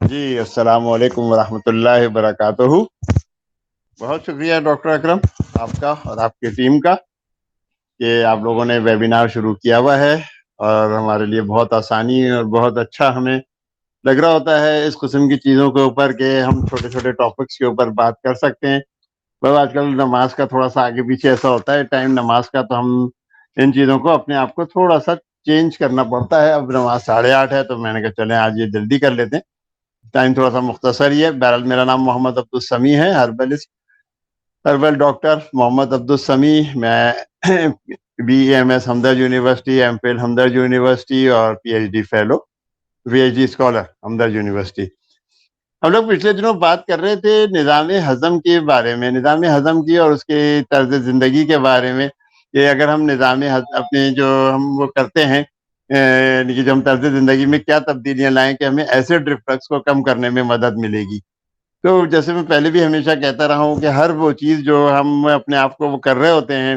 جی السلام علیکم ورحمۃ اللہ وبرکاتہ. بہت شکریہ ڈاکٹر اکرم آپ کا اور آپ کی ٹیم کا کہ آپ لوگوں نے ویبینار شروع کیا ہوا ہے، اور ہمارے لیے بہت آسانی اور بہت اچھا ہمیں لگ رہا ہوتا ہے اس قسم کی چیزوں کے اوپر کہ ہم چھوٹے چھوٹے ٹاپکس کے اوپر بات کر سکتے ہیں. بس آج کل نماز کا تھوڑا سا آگے پیچھے ایسا ہوتا ہے ٹائم نماز کا، تو ہم ان چیزوں کو اپنے آپ کو تھوڑا سا چینج کرنا پڑتا ہے. اب نماز 8:30 ہے تو میں نے کہا چلیں آج یہ جلدی کر لیتے ہیں، ٹائم تھوڑا سا مختصر ہی ہے. بہرحال میرا نام محمد عبدالسمیع ہے، ہربل ڈاکٹر محمد عبدالسمیع. میں BAMS ہمدرد یونیورسٹی، MPhil ہمدرد یونیورسٹی اور PhD فیلو PhD اسکالر ہمدرد یونیورسٹی. ہم لوگ پچھلے دنوں بات کر رہے تھے نظام ہضم کے بارے میں، نظام ہضم کی اور اس کے طرز زندگی کے بارے میں، کہ اگر ہم اپنے جو ہم وہ کرتے ہیں کہ جو ہم طرز زندگی میں کیا تبدیلیاں لائیں کہ ہمیں ایسڈ ریفلکس کو کم کرنے میں مدد ملے گی. تو جیسے میں پہلے بھی ہمیشہ کہتا رہا ہوں کہ ہر وہ چیز جو ہم اپنے آپ کو وہ کر رہے ہوتے ہیں،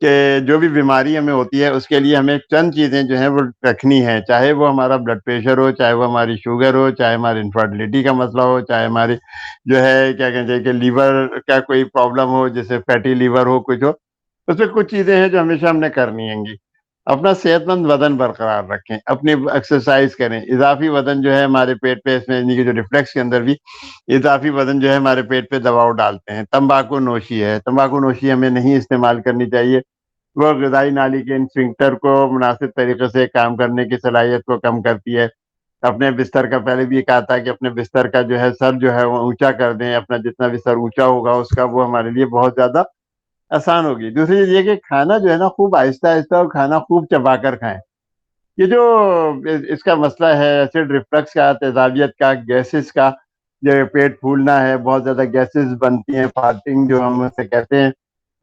کہ جو بھی بیماری ہمیں ہوتی ہے اس کے لیے ہمیں چند چیزیں جو ہیں وہ رکھنی ہے، چاہے وہ ہمارا بلڈ پریشر ہو، چاہے وہ ہماری شوگر ہو، چاہے ہماری انفرٹیلٹی کا مسئلہ ہو، چاہے ہماری جو ہے کیا کہتے ہیں کہ لیور کا کوئی پرابلم ہو، جیسے فیٹی لیور ہو، کچھ ہو. اس میں کچھ چیزیں ہیں جو ہمیشہ ہم نے کرنی ہیں گی. اپنا صحت مند بدن برقرار رکھیں، اپنی ایکسرسائز کریں. اضافی وزن جو ہے ہمارے پیٹ پہ، اس میں جو ریفلیکس کے اندر بھی اضافی وزن جو ہے ہمارے پیٹ پہ دباؤ ڈالتے ہیں. تمباکو نوشی ہے، تمباکو نوشی ہمیں نہیں استعمال کرنی چاہیے. وہ غذائی نالی کے انفنکٹر کو مناسب طریقے سے کام کرنے کی صلاحیت کو کم کرتی ہے. اپنے بستر کا پہلے بھی کہا تھا کہ اپنے بستر کا جو ہے سر جو ہے وہ اونچا کر دیں. اپنا جتنا بھی سر اونچا ہوگا اس کا وہ ہمارے لیے بہت زیادہ آسان ہوگی. دوسری چیز یہ کہ کھانا جو ہے نا خوب آہستہ آہستہ اور کھانا خوب چبا کر کھائیں. یہ جو اس کا مسئلہ ہے ایسڈ ریفلکس کا، تیزابیت کا، گیسز کا، جو پیٹ پھولنا ہے، بہت زیادہ گیسز بنتی ہیں، فاسٹنگ جو ہم اسے کہتے ہیں،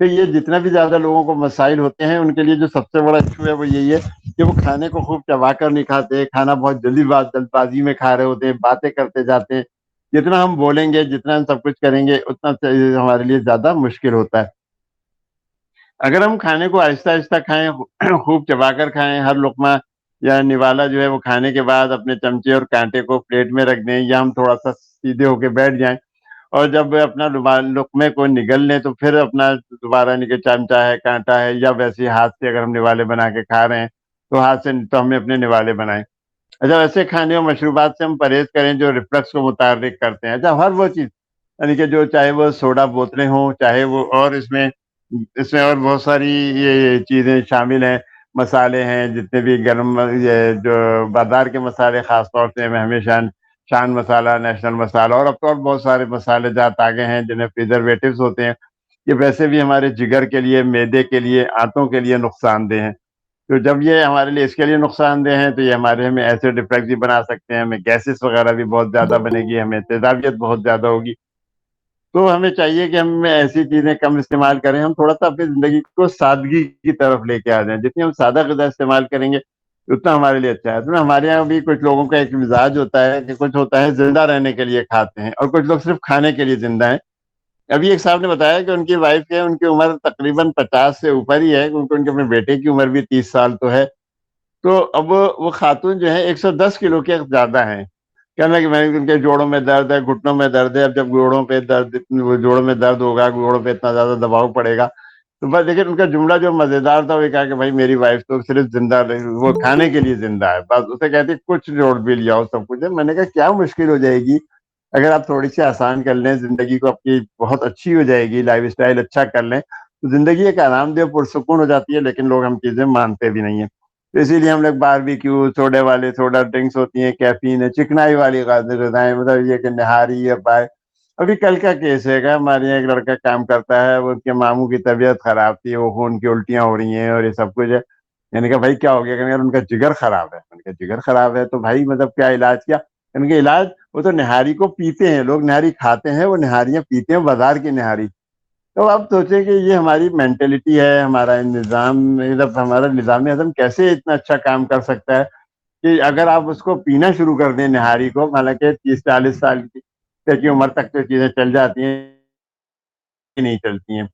تو یہ جتنا بھی زیادہ لوگوں کو مسائل ہوتے ہیں ان کے لیے جو سب سے بڑا ایشو ہے وہ یہی ہے کہ وہ کھانے کو خوب چبا کر نہیں کھاتے. کھانا بہت جلدی بازی میں کھا رہے ہوتے ہیں، باتیں کرتے جاتے ہیں. جتنا ہم بولیں گے، جتنا ہم سب کچھ کریں گے، اتنا ہمارے لیے زیادہ مشکل ہوتا ہے. اگر ہم کھانے کو آہستہ آہستہ کھائیں، خوب چبا کر کھائیں، ہر لقمہ یا نوالا جو ہے وہ کھانے کے بعد اپنے چمچے اور کانٹے کو پلیٹ میں رکھ دیں، یا ہم تھوڑا سا سیدھے ہو کے بیٹھ جائیں، اور جب اپنا لقمے کو نگل لیں تو پھر اپنا دوبارہ چمچہ ہے، کانٹا ہے، یا ویسے ہاتھ سے اگر ہم نوالے بنا کے کھا رہے ہیں تو ہاتھ سے تو ہمیں اپنے نوالے بنائیں. اچھا، ویسے کھانے اور مشروبات سے ہم پرہیز کریں جو ریفلکس کو متحرک کرتے ہیں. اچھا، ہر وہ چیز یعنی کہ جو چاہے وہ سوڈا بوتلیں ہوں، چاہے وہ، اور اس میں اور بہت ساری یہ چیزیں شامل ہیں، مسالے ہیں جتنے بھی گرم، یہ جو بازار کے مسالے خاص طور سے میں ہمیشہ شان مسالہ، نیشنل مسالہ، اور اب تو اور بہت سارے مسالے جات آگے ہیں جنہیں پریزرویٹوز ہوتے ہیں. یہ ویسے بھی ہمارے جگر کے لیے، معدے کے لیے، آنتوں کے لیے نقصان دہ ہیں. تو جب یہ ہمارے لیے اس کے لیے نقصان دہ ہیں تو یہ ہمیں ایسڈ ریفلکس بھی بنا سکتے ہیں، ہمیں گیسز وغیرہ بھی بہت زیادہ بنے گی، ہمیں تیزابیت بہت زیادہ ہوگی. تو ہمیں چاہیے کہ ہم ایسی چیزیں کم استعمال کریں، ہم تھوڑا سا اپنی زندگی کو سادگی کی طرف لے کے آ جائیں. جتنی ہم سادہ غذا استعمال کریں گے اتنا ہمارے لیے اچھا ہے. تو ہمارے یہاں بھی کچھ لوگوں کا ایک مزاج ہوتا ہے کہ کچھ ہوتا ہے زندہ رہنے کے لیے کھاتے ہیں، اور کچھ لوگ صرف کھانے کے لیے زندہ ہیں. ابھی ایک صاحب نے بتایا کہ ان کی وائف ہے، ان کی عمر تقریباً 50 سے اوپر ہی ہے، کیونکہ ان کے اپنے بیٹے کی عمر بھی 30 سال تو ہے. تو اب وہ خاتون جو ہے 110 کلو کے زیادہ ہیں. کہنا کہ میں ان کے جوڑوں میں درد ہے، گھٹنوں میں درد ہے. اب جب جوڑوں میں درد ہوگا، جوڑوں پہ اتنا زیادہ دباؤ پڑے گا تو بس. لیکن ان کا جملہ جو مزیدار تھا وہ کہا کہ بھائی میری وائف تو صرف زندہ وہ کھانے کے لیے زندہ ہے، بس. اسے کہتی کچھ جوڑ بھی لیا ہو، سب کچھ ہے. میں نے کہا کیا مشکل ہو جائے گی اگر آپ تھوڑی سی آسان کر لیں، زندگی کو آپ کی بہت اچھی ہو جائے گی، لائف اسٹائل اچھا کر لیں تو زندگی ایک آرام دہ پرسکون ہو جاتی ہے. لیکن لوگ ہم چیزیں مانتے بھی نہیں ہیں. تو اسی لیے ہم لوگ باربیکیو، سوڈے والے سوڈا ڈرنکس ہوتی ہیں، کیفین ہے، چکنائی والی غذائیں، مطلب یہ کہ نہاری یا پائے. ابھی کل کا کیس ہے کہ ہمارے یہاں ایک لڑکا کام کرتا ہے، وہ ان کے ماموں کی طبیعت خراب تھی، وہ خون کی الٹیاں ہو رہی ہیں اور یہ سب کچھ ہے. میں نے کہا بھائی کیا ہو گیا؟ کہ ان کا جگر خراب ہے. ان کا جگر خراب ہے تو بھائی مطلب کیا علاج کیا؟ ان کے علاج، وہ تو نہاری کو پیتے ہیں، لوگ نہاری کھاتے ہیں، وہ نہاریاں پیتے ہیں، بازار کی نہاری. تو آپ سوچیں کہ یہ ہماری مینٹلٹی ہے، ہمارا نظام، ہمارا نظام ہضم کیسے اتنا اچھا کام کر سکتا ہے کہ اگر آپ اس کو پینا شروع کر دیں نہاری کو، حالانکہ 30-40 سال کی عمر تک تو چیزیں چل جاتی ہیں، نہیں چلتی ہیں.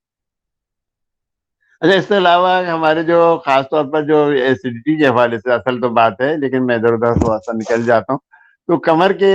اچھا، اس کے علاوہ ہمارے جو خاص طور پر جو ایسیڈیٹی کے حوالے سے اصل تو بات ہے، لیکن میں ادھر ادھر تھوڑا سا نکل جاتا ہوں. تو کمر کے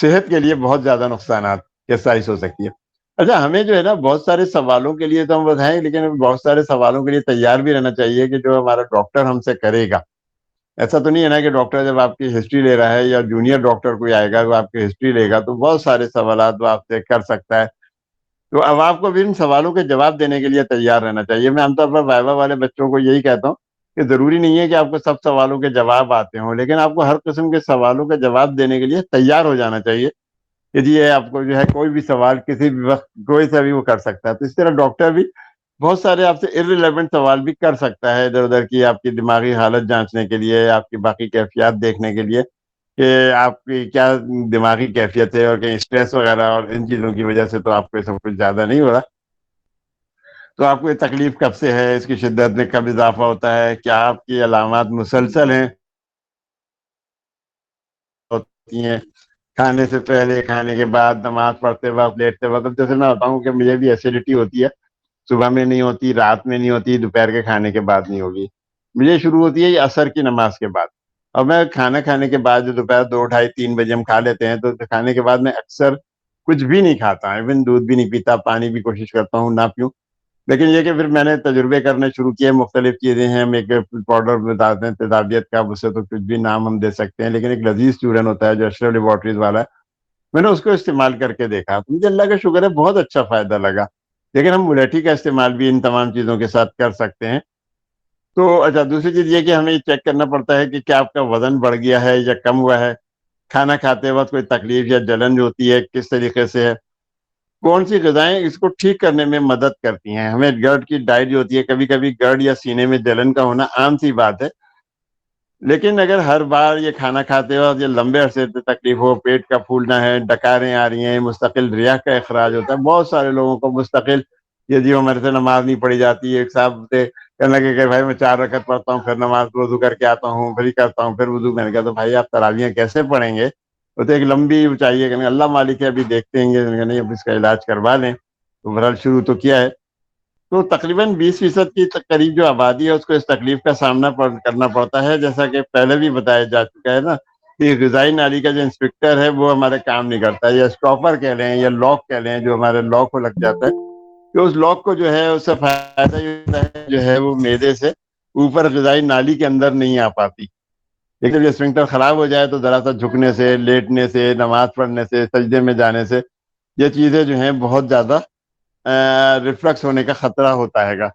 صحت کے لیے بہت زیادہ نقصانات کے باعث ہو سکتی ہے۔ اچھا، ہمیں جو ہے نا بہت سارے سوالوں کے لیے تو ہم بتائیں، لیکن بہت سارے سوالوں کے لیے تیار بھی رہنا چاہیے کہ جو ہمارا ڈاکٹر ہم سے کرے گا۔ ایسا تو نہیں ہے نا کہ ڈاکٹر جب آپ کی ہسٹری لے رہا ہے یا جونیئر ڈاکٹر کوئی آئے گا وہ آپ کی ہسٹری لے گا تو بہت سارے سوالات وہ آپ سے کر سکتا ہے۔ تو اب آپ کو بھی ان سوالوں کے جواب دینے کے لیے تیار رہنا چاہیے۔ میں عام طور پر وائوا والے بچوں کو یہی کہتا ہوں کہ ضروری نہیں ہے کہ آپ کو سب سوالوں کے جواب آتے ہوں، لیکن آپ کو ہر قسم کے سوالوں کے جواب دینے کے لیے تیار ہو جانا چاہیے کہ جی یہ آپ کو جو ہے کوئی بھی سوال کسی بھی وقت کوئی سا بھی وہ کر سکتا ہے۔ تو اس طرح ڈاکٹر بھی بہت سارے آپ سے ارریلیونٹ سوال بھی کر سکتا ہے ادھر ادھر کی، آپ کی دماغی حالت جانچنے کے لیے، آپ کی باقی کیفیات دیکھنے کے لیے کہ آپ کی کیا دماغی کیفیت ہے، اور کہیں اسٹریس وغیرہ اور ان چیزوں کی وجہ سے تو آپ کو سب کچھ زیادہ نہیں ہو رہا، تو آپ کو یہ تکلیف کب سے ہے، اس کی شدت میں کب اضافہ ہوتا ہے، کیا آپ کی علامات مسلسل ہیں ہوتی ہیں، کھانے سے پہلے، کھانے کے بعد، نماز پڑھتے وقت، لیٹتے وقت۔ جیسے میں بتاؤں کہ مجھے بھی ایسیڈیٹی ہوتی ہے، صبح میں نہیں ہوتی، رات میں نہیں ہوتی، دوپہر کے کھانے کے بعد نہیں ہوگی، مجھے شروع ہوتی ہے یہ عصر کی نماز کے بعد۔ اور میں کھانا کھانے کے بعد جو دوپہر 2 ڈھائی 3 بجے ہم کھا لیتے ہیں، تو کھانے کے بعد میں اکثر کچھ بھی نہیں کھاتا، ایون دودھ بھی نہیں پیتا، پانی بھی کوشش کرتا ہوں نہ پیوں۔ لیکن یہ کہ پھر میں نے تجربے کرنے شروع کیے، مختلف چیزیں ہیں، ہم ایک پاؤڈر بتاتے ہیں تیزابیت کا، اس سے تو کچھ بھی نام ہم دے سکتے ہیں، لیکن ایک لذیذ چورن ہوتا ہے جو اشرف لیبارٹریز والا ہے، میں نے اس کو استعمال کر کے دیکھا، مجھے اللہ کا شکر ہے بہت اچھا فائدہ لگا۔ لیکن ہم ملیٹھی کا استعمال بھی ان تمام چیزوں کے ساتھ کر سکتے ہیں۔ تو اچھا، دوسری چیز یہ کہ ہمیں یہ چیک کرنا پڑتا ہے کہ کیا آپ کا وزن بڑھ گیا ہے یا کم ہوا ہے، کھانا کھاتے وقت کوئی تکلیف یا جلن جو ہوتی ہے کس طریقے سے ہے، کون سی غذائیں اس کو ٹھیک کرنے میں مدد کرتی ہیں۔ ہمیں گرڈ کی ڈائٹ جو ہوتی ہے، کبھی کبھی گرڈ یا سینے میں جلن کا ہونا عام سی بات ہے، لیکن اگر ہر بار یہ کھانا کھاتے وقت یا لمبے عرصے سے تکلیف ہو، پیٹ کا پھولنا ہے، ڈکاریں آ رہی ہیں، مستقل ریا کا اخراج ہوتا ہے، بہت سارے لوگوں کو مستقل یہ جی ہمارے سے نماز نہیں پڑھی جاتی ہے، ایک صاحب سے کہنے لگے کہ بھائی میں 4 رکعت پڑھتا ہوں، پھر نماز وضو کر کے آتا ہوں، پھر ہی کرتا ہوں، پھر وضو۔ میں نے کہا تو بھائی آپ تراویحیں کیسے پڑھیں گے، وہ تو ایک لمبی چاہیے، کہ اللہ مالک ہے ابھی دیکھتے ہیں گے، نہیں اب اس کا علاج کروا لیں۔ تو بہرحال شروع تو کیا ہے، تو تقریباً 20% کی قریب جو آبادی ہے اس کو اس تکلیف کا سامنا کرنا پڑتا ہے، جیسا کہ پہلے بھی بتایا جا چکا ہے نا کہ غذائی نالی کا جو انسپیکٹر ہے وہ ہمارے کام نہیں کرتا، یا اسٹاپر کہہ لیں یا لاک کہہ لیں، جو ہمارے لاک کو لگ جاتا ہے، کہ اس لاک کو جو ہے اس سے فائدہ یہ ہوتا ہے جو ہے وہ معدے سے اوپر غذائی نالی کے اندر نہیں آ پاتی، لیکن یہ اسفنکٹر خراب ہو جائے تو ذرا سا جھکنے سے، لیٹنے سے، نماز پڑھنے سے، سجدے میں جانے سے یہ چیزیں جو ہیں بہت زیادہ ریفلکس ہونے کا خطرہ ہوتا ہے گا۔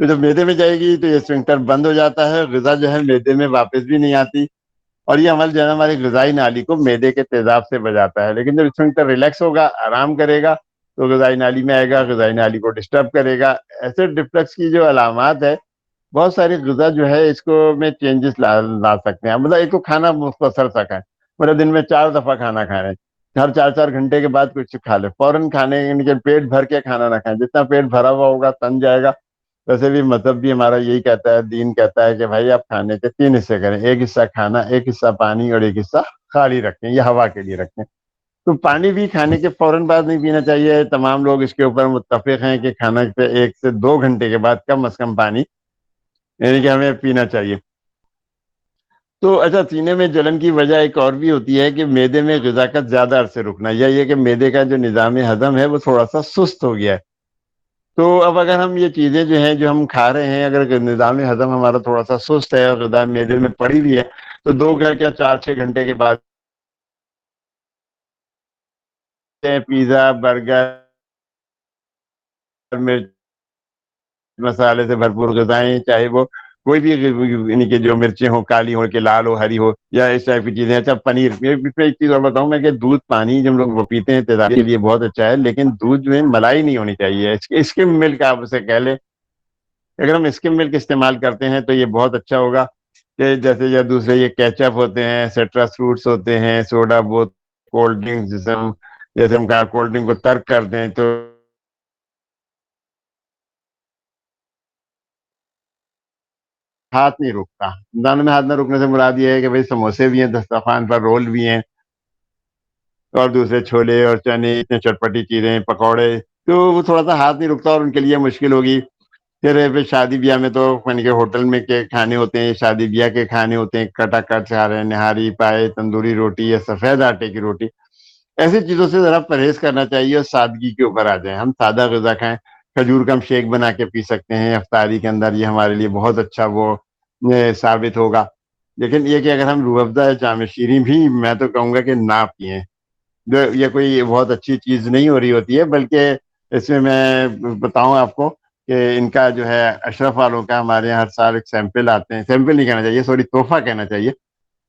تو جب معدے میں جائے گی تو یہ اسفنکٹر بند ہو جاتا ہے، غذا جو ہے معدے میں واپس بھی نہیں آتی، اور یہ عمل جو ہے ہماری غذائی نالی کو معدے کے تیزاب سے بجاتا ہے۔ لیکن جب اسفنکٹر ریلیکس ہوگا، آرام کرے گا، تو غذائی نالی میں آئے گا، غذائی نالی کو ڈسٹرب کرے گا۔ ایسے ریفلکس کی جو علامات ہے، بہت ساری غذا جو ہے اس کو میں چینجز لا سکتے ہیں، مطلب ایک تو کھانا مختصر سا کھائیں، مطلب دن میں 4 دفعہ کھانا کھا رہے ہیں، ہر 4 گھنٹے کے بعد کچھ کھا لے، فوراً کھانے کے پیٹ بھر کے کھانا نہ کھائیں، جتنا پیٹ بھرا ہوا ہوگا تن جائے گا۔ ویسے بھی مذہب بھی ہمارا یہی کہتا ہے، دین کہتا ہے کہ بھائی آپ کھانے کے 3 حصے کریں، ایک حصہ کھانا، ایک حصہ پانی، اور ایک حصہ خالی رکھیں یا ہوا کے لیے رکھیں۔ تو پانی بھی کھانے کے فوراً بعد نہیں پینا چاہیے، تمام لوگ اس کے اوپر متفق ہیں کہ کھانا کے 1 سے 2 گھنٹے کے بعد کم از کم پانی یعنی کہ ہمیں پینا چاہیے۔ تو اچھا، سینے میں جلن کی وجہ ایک اور بھی ہوتی ہے کہ معدے میں غذا کا زیادہ عرصے رکنا، یا یہ کہ معدے کا جو نظام ہضم ہے وہ تھوڑا سا سست ہو گیا ہے۔ تو اب اگر ہم یہ چیزیں جو ہیں جو ہم کھا رہے ہیں، اگر نظام ہضم ہمارا تھوڑا سا سست ہے اور غذا معدے میں پڑی ہوئی ہے، تو 2 یا 4 6 گھنٹے کے بعد پیزا، برگر، مرچ مسالے سے بھرپور غذائیں، چاہے وہ کوئی بھی یعنی کہ جو مرچیں ہوں، کالی ہو کے لال ہو، ہری ہو، یا اس ٹائپ کی چیزیں۔ اچھا، پنیر، ایک چیز اور بتاؤں میں کہ دودھ، پانی جب لوگ وہ پیتے ہیں تیزابی کے لیے بہت اچھا ہے، لیکن دودھ میں ملائی نہیں ہونی چاہیے، اسکم ملک آپ اسے کہہ لیں، اگر ہم اسکم ملک استعمال کرتے ہیں تو یہ بہت اچھا ہوگا، کہ جیسے یا دوسرے یہ کیچپ ہوتے ہیں، سٹرس فروٹس ہوتے ہیں، سوڈا بوت، کولڈ ڈرنکس، جیسے ہم کہا کولڈ ڈرنک کو ترک کر دیں تو ہاتھ نہیں رکتا۔ دانوں میں ہاتھ نہ رکنے سے مراد یہ ہے کہ بھئی سموسے بھی ہیں دسترخوان پر، رول بھی ہیں، اور دوسرے چھولے اور چنے، اتنے چٹپٹی چیزیں، پکوڑے، تو وہ تھوڑا سا ہاتھ نہیں رکتا اور ان کے لیے مشکل ہوگی۔ پھر شادی بیاہ میں تو یعنی کہ ہوٹل میں کے کھانے ہوتے ہیں، شادی بیاہ کے کھانے ہوتے ہیں، کٹا کٹ سے آ رہے ہیں، نہاری، پائے، تندوری روٹی یا سفید آٹے کی روٹی، ایسی چیزوں سے ذرا پرہیز کرنا چاہیے اور سادگی کے اوپر آ جائیں. ہم سادہ غذا کھائیں, کھجور کا ہم شیک بنا کے پی سکتے ہیں افطاری کے اندر, یہ ہمارے لیے بہت اچھا وہ ثابت ہوگا. لیکن یہ کہ اگر ہم روح افزا یا جام شیریں بھی میں تو کہوں گا کہ نہ پئیں, جو یہ کوئی بہت اچھی چیز نہیں ہو رہی ہوتی ہے, بلکہ اس میں بتاؤں آپ کو کہ ان کا جو ہے اشرف والوں کا ہمارے یہاں ہر سال ایک سیمپل آتے ہیں, سیمپل نہیں کہنا چاہیے سوری تحفہ کہنا چاہیے,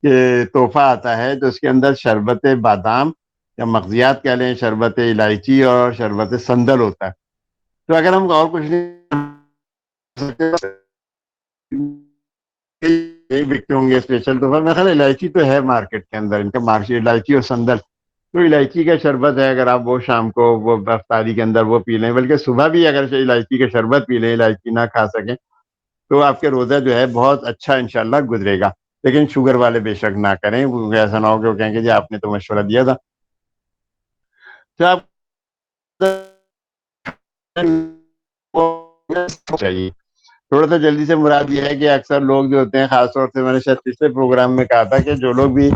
کہ تحفہ آتا ہے تو اس کے اندر شربت بادام یا مغزیات کہہ لیں, شربت الائچی اور شربت سندل ہوتا ہے. تو اگر ہم اور کچھ نہیں یہی بکتے ہوں گے اسپیشل طور پر, میرا خیال الائچی تو ہے مارکیٹ کے اندر ان کا, مارکیٹ الائچی اور سندل. تو الائچی کا شربت ہے, اگر آپ وہ شام کو وہ افطاری کے اندر وہ پی لیں, بلکہ صبح بھی اگر الائچی کا شربت پی لیں, الائچی نہ کھا سکیں تو آپ کے روزہ جو ہے بہت اچھا انشاءاللہ گزرے گا. لیکن شوگر والے بے شک نہ کریں, ایسا نہ ہو کہ وہ کہیں گے جی آپ نے تو مشورہ دیا تھا. تو آپ چاہیے تھوڑا سا جلدی سے, مراد یہ ہے کہ اکثر لوگ جو ہوتے ہیں, خاص طور سے میں نے شاید پچھلے پروگرام میں کہا تھا کہ جو لوگ بھی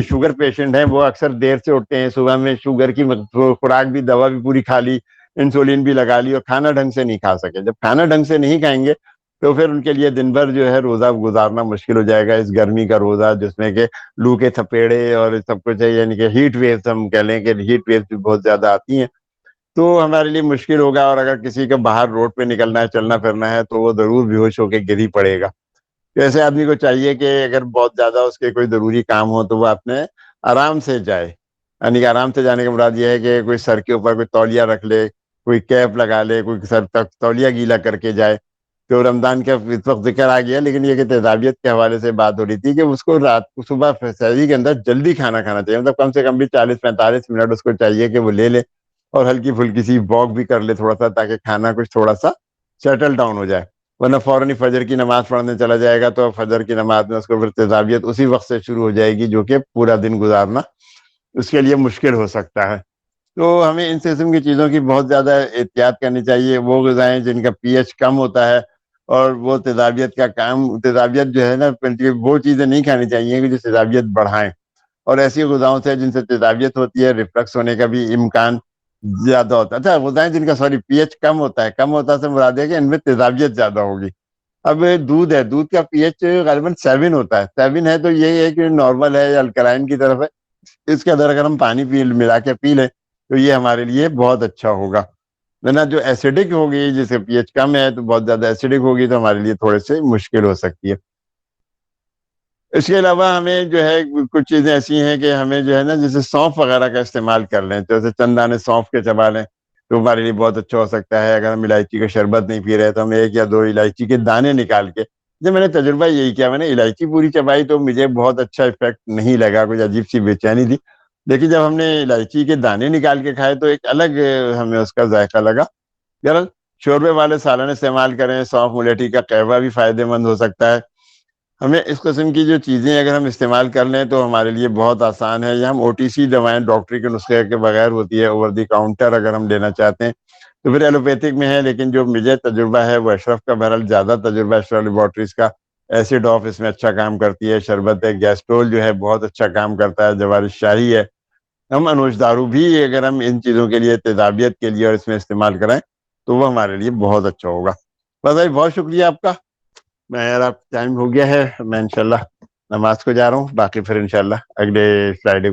شوگر پیشنٹ ہیں وہ اکثر دیر سے اٹھتے ہیں, صبح میں شوگر کی خوراک بھی, دوا بھی پوری کھا لی, انسولین بھی لگا لی, اور کھانا ڈھنگ سے نہیں کھا سکے. جب کھانا ڈھنگ سے نہیں کھائیں گے تو پھر ان کے لیے دن بھر جو ہے روزہ گزارنا مشکل ہو جائے گا. اس گرمی کا روزہ جس میں کہ لو کے تھپیڑے اور سب کچھ ہے, یعنی کہ ہیٹ ویوز ہم کہہ لیں کہ ہیٹ ویوز بھی بہت زیادہ آتی ہیں, تو ہمارے لیے مشکل ہوگا. اور اگر کسی کا باہر روڈ پہ نکلنا ہے, چلنا پھرنا ہے, تو وہ ضرور بے ہوش ہو کے گر ہی پڑے گا. تو ایسے آدمی کو چاہیے کہ اگر بہت زیادہ اس کے کوئی ضروری کام ہو تو وہ اپنے آرام سے جائے. یعنی کہ آرام سے جانے کا مراد یہ ہے کہ کوئی سر کے اوپر کوئی تولیہ رکھ لے, کوئی کیپ لگا لے, کوئی سر تک تولیہ گیلا کر کے جائے. تو رمضان کا اس وقت ذکر آ گیا, لیکن یہ کہ تیزابیت کے حوالے سے بات ہو رہی تھی کہ اس کو رات کو صبح سحری کے اندر جلدی کھانا کھانا چاہیے, مطلب کم سے کم بھی 40-45 منٹ اس کو چاہیے کہ وہ لے لے, اور ہلکی پھلکی سی واک بھی کر لے تھوڑا سا, تاکہ کھانا کچھ تھوڑا سا سیٹل ڈاؤن ہو جائے. ورنہ فوراً فجر کی نماز پڑھنے چلا جائے گا تو فجر کی نماز میں اس کو پھر تیزابیت اسی وقت سے شروع ہو جائے گی, جو کہ پورا دن گزارنا اس کے لیے مشکل ہو سکتا ہے. تو ہمیں ان قسم کی چیزوں کی بہت زیادہ احتیاط کرنی چاہیے. وہ غذائیں جن کا پی ایچ کم ہوتا ہے اور وہ تیزابیت کا کام, تیزابیت جو ہے نا, وہ چیزیں نہیں کھانی چاہیے کہ جو تیزابیت بڑھائیں. اور ایسی غذاؤں سے جن سے تیزابیت ہوتی ہے, ریفلکس ہونے کا بھی امکان زیادہ ہوتا ہے. اچھا غذائیں جن کا پی ایچ کم ہوتا ہے, کم ہوتا سے مراد ہے کہ ان میں تیزابیت زیادہ ہوگی. اب دودھ ہے, دودھ کا پی ایچ غالباً 7 ہوتا ہے. 7 ہے تو یہ ہے کہ نارمل ہے یا الکلائن کی طرف ہے. اس کے اندر اگر ہم پانی ملا کے پی لیں تو یہ ہمارے لیے بہت اچھا ہوگا. ورنہ جو ایسیڈک ہوگی, جس سے پی ایچ کم ہے تو بہت زیادہ ایسیڈک ہوگی, تو ہمارے لیے تھوڑے سے مشکل ہو سکتی ہے. اس کے علاوہ ہمیں جو ہے کچھ چیزیں ایسی ہیں کہ ہمیں جو ہے نا, جیسے سونف وغیرہ کا استعمال کر لیں, تو جیسے چند دانے سونف کے چبا لیں تو ہمارے لیے بہت اچھا ہو سکتا ہے. اگر ہم الائچی کا شربت نہیں پی رہے تو ہم 1 یا 2 الائچی کے دانے نکال کے, جب میں نے تجربہ یہی کیا, میں نے الائچی پوری چبائی تو مجھے بہت اچھا افیکٹ نہیں لگا, کچھ عجیب سی بے چینی تھی. لیکن جب ہم نے الائچی کے دانے نکال کے کھائے تو ایک الگ ہمیں اس کا ذائقہ لگا. یار شوربے والے سالن استعمال کریں, سونف ملیٹھی کا قہوہ بھی فائدے مند ہو سکتا ہے. ہمیں اس قسم کی جو چیزیں اگر ہم استعمال کر لیں تو ہمارے لیے بہت آسان ہے. یا ہم او ٹی سی دوائیں ڈاکٹری کے نسخے کے بغیر ہوتی ہے, اوور دی کاؤنٹر اگر ہم لینا چاہتے ہیں تو پھر ایلوپیتھک میں ہے. لیکن جو مجھے تجربہ ہے وہ اشرف کا, بہرحال زیادہ تجربہ اشرف لیبارٹریز کا, ایسڈ آف اس میں اچھا کام کرتی ہے. شربت گیسٹول جو ہے بہت اچھا کام کرتا ہے. جوارش شاہی ہے. ہم انوش دارو بھی اگر ہم ان چیزوں کے لیے, تیزابیت کے لیے اور اس میں استعمال کریں تو وہ ہمارے لیے بہت اچھا ہوگا. بس بھائی بہت شکریہ آپ کا. میں یار آپ ٹائم ہو گیا ہے, میں انشاءاللہ نماز کو جا رہا ہوں. باقی پھر انشاءاللہ اگلے فرائیڈے